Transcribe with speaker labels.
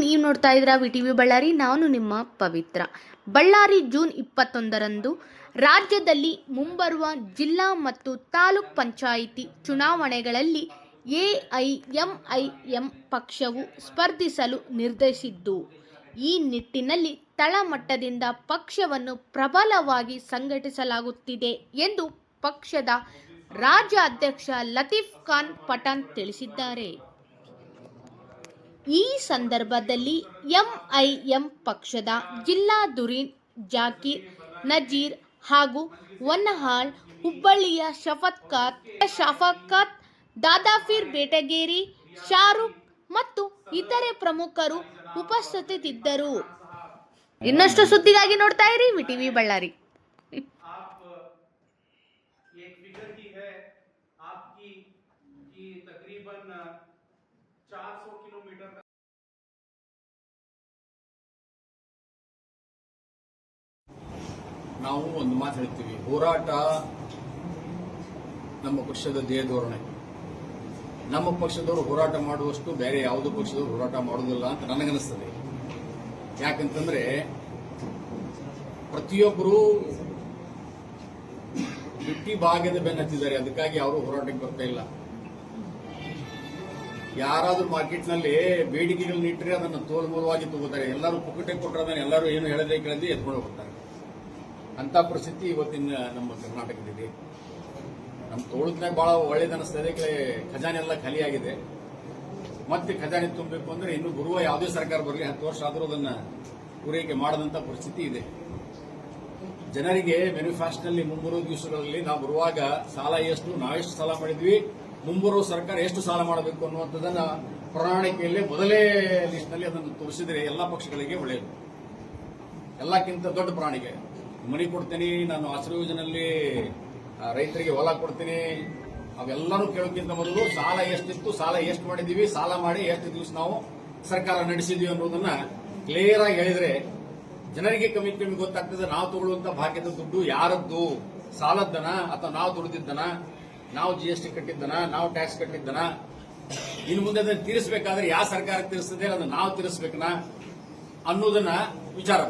Speaker 1: ನೀವು ನೋಡ್ತಾ ಇದ್ದೀರಾ ವಿಟಿವಿ ಬಳ್ಳಾರಿ. ನಾನು ನಿಮ್ಮ ಪವಿತ್ರ. ಬಳ್ಳಾರಿ ಜೂನ್ 21ರಂದು ರಾಜ್ಯದಲ್ಲಿ ಮುಂಬರುವ ಜಿಲ್ಲಾ ಮತ್ತು ತಾಲೂಕ್ ಪಂಚಾಯಿತಿ ಚುನಾವಣೆಗಳಲ್ಲಿ ಎಐಎಂಐಎಂ ಪಕ್ಷವು ಸ್ಪರ್ಧಿಸಲು ನಿರ್ಧರಿಸಿದ್ದು, ಈ ನಿಟ್ಟಿನಲ್ಲಿ ತಳಮಟ್ಟದಿಂದ ಪಕ್ಷವನ್ನು ಪ್ರಬಲವಾಗಿ ಸಂಘಟಿಸಲಾಗುತ್ತಿದೆ ಎಂದು ಪಕ್ಷದ ರಾಜ್ಯ ಅಧ್ಯಕ್ಷ ಲತೀಫ್ ಖಾನ್ ಪಠಾಣ್ ತಿಳಿಸಿದ್ದಾರೆ. ಈ ಸಂದರ್ಭದಲ್ಲಿ ಎಂಐಎಂ ಪಕ್ಷದ ಜಿಲ್ಲಾಧುರೀಣ್ ಜಾಕೀರ್ ನಜೀರ್ ಹಾಗೂ ವನ್ನಹಾಳ್, ಹುಬ್ಬಳ್ಳಿಯ ಶಫಕತ್, ದಾದಾಪೀರ್ ಬೇಟಗೇರಿ, ಶಾರುಖ್ ಮತ್ತು ಇತರೆ ಪ್ರಮುಖರು ಉಪಸ್ಥಿತರಿದ್ದರು. ಇನ್ನಷ್ಟು ಸುದ್ದಿಗಾಗಿ ನೋಡ್ತಾ ಇರಿ ವಿಟಿವಿ ಬಳ್ಳಾರಿ.
Speaker 2: ನಾವು ಒಂದು ಮಾತು ಹೇಳ್ತೀವಿ, ಹೋರಾಟ ನಮ್ಮ ಪಕ್ಷದ ಧ್ಯೇಯ ಧೋರಣೆ. ನಮ್ಮ ಪಕ್ಷದವರು ಹೋರಾಟ ಮಾಡುವಷ್ಟು ಬೇರೆ ಯಾವುದೇ ಪಕ್ಷದವರು ಹೋರಾಟ ಮಾಡುವುದಿಲ್ಲ ಅಂತ ನನಗನ್ನಿಸ್ತದೆ. ಯಾಕಂತಂದ್ರೆ ಪ್ರತಿಯೊಬ್ಬರು ಬಿಟ್ಟಿ ಭಾಗ್ಯದ ಬೆನ್ನ ಹತ್ತಿದ್ದಾರೆ, ಅದಕ್ಕಾಗಿ ಅವರು ಹೋರಾಟಕ್ಕೆ ಬರ್ತಾ ಇಲ್ಲ. ಯಾರಾದ್ರೂ ಮಾರ್ಕೆಟ್ನಲ್ಲಿ ಬೇಡಿಕೆಗಳನ್ನ ಇಟ್ಟರೆ ಅದನ್ನು ತೋಲ್ಮೂಲವಾಗಿ ತಗೋತಾರೆ. ಎಲ್ಲರೂ ಪುಕ್ಕಟೆ ಕೊಟ್ಟರೆ ಅದನ್ನು ಎಲ್ಲರೂ ಏನು ಹೇಳದೆ ಕೇಳದೆ ಎತ್ಕೊಂಡು ಹೋಗ್ತಾರೆ. ಅಂತ ಪರಿಸ್ಥಿತಿ ಇವತ್ತಿನ ನಮ್ಮ ಕರ್ನಾಟಕದಿದೆ. ನಮ್ಮ ತೋಳತ್ನಾಗ ಬಹಳ ಒಳ್ಳೇದನಿಸ್ತದೆ. ಖಜಾನೆ ಎಲ್ಲ ಖಾಲಿಯಾಗಿದೆ. ಮತ್ತೆ ಖಜಾನೆ ತುಂಬಬೇಕು ಅಂದ್ರೆ ಇನ್ನು ಬರುವ ಯಾವುದೇ ಸರ್ಕಾರ ಬರಲಿ 10 ವರ್ಷ ಆದರೂ ಅದನ್ನ ಪೂರೈಕೆ ಮಾಡದಂತ ಪರಿಸ್ಥಿತಿ ಇದೆ. ಜನರಿಗೆ ಮ್ಯಾನಿಫೆಸ್ಟೋನಲ್ಲಿ ಮುಂಬರುವ ದಿವಸಗಳಲ್ಲಿ ನಾವು ಬರುವಾಗ ಸಾಲ ಎಷ್ಟು, ನಾವೆಷ್ಟು ಸಾಲ ಮಾಡಿದ್ವಿ, ಮುಂಬರುವ ಸರ್ಕಾರ ಎಷ್ಟು ಸಾಲ ಮಾಡಬೇಕು ಅನ್ನುವಂಥದ್ದನ್ನ ಪ್ರಣಾಳಿಕೆಯಲ್ಲಿ ಮೊದಲೇ ಲಿಸ್ಟ್ನಲ್ಲಿ ಅದನ್ನು ತೋರಿಸಿದರೆ ಎಲ್ಲ ಪಕ್ಷಗಳಿಗೆ ಒಳ್ಳೆಯದು. ಎಲ್ಲಕ್ಕಿಂತ ದೊಡ್ಡ ಪ್ರಣಾಳಿಕೆ. ಮನೆ ಕೊಡ್ತೀನಿ, ನಾನು ಆಶ್ರಯ ಯೋಜನೆಯಲ್ಲಿ ರೈತರಿಗೆ ಹೊಲ ಕೊಡ್ತೀನಿ, ಅವೆಲ್ಲನೂ ಕೇಳೋಕ್ಕಿಂತ ಮೊದಲು ಸಾಲ ಎಷ್ಟಿತ್ತು, ಸಾಲ ಎಷ್ಟು ಮಾಡಿದೀವಿ, ಸಾಲ ಮಾಡಿ ಎಷ್ಟು ದಿವಸ ನಾವು ಸರ್ಕಾರ ನಡೆಸಿದ್ವಿ ಅನ್ನೋದನ್ನ ಕ್ಲಿಯರ್ ಆಗಿ ಹೇಳಿದ್ರೆ ಜನರಿಗೆ ಕಮ್ಮಿ ಗೊತ್ತಾಗ್ತದೆ. ನಾವು ತಗೊಳ್ಳುವಂತ ಭಾಗ್ಯದ ದುಡ್ಡು ಯಾರದ್ದು, ಸಾಲದ್ದನ ಅಥವಾ ನಾವು ದುಡಿದಿದ್ದನ, ನಾವು GST ಕಟ್ಟಿದ್ದನ, ನಾವು ಟ್ಯಾಕ್ಸ್ ಕಟ್ಟಿದ್ದನ, ಇನ್ನು ಮುಂದೆ ಅದನ್ನು ತೀರಿಸಬೇಕಾದ್ರೆ ಯಾವ ಸರ್ಕಾರ ತೀರಿಸ್ತದೆ, ಅದನ್ನು ನಾವು ತೀರಿಸಬೇಕನ ಅನ್ನೋದನ್ನ ವಿಚಾರ.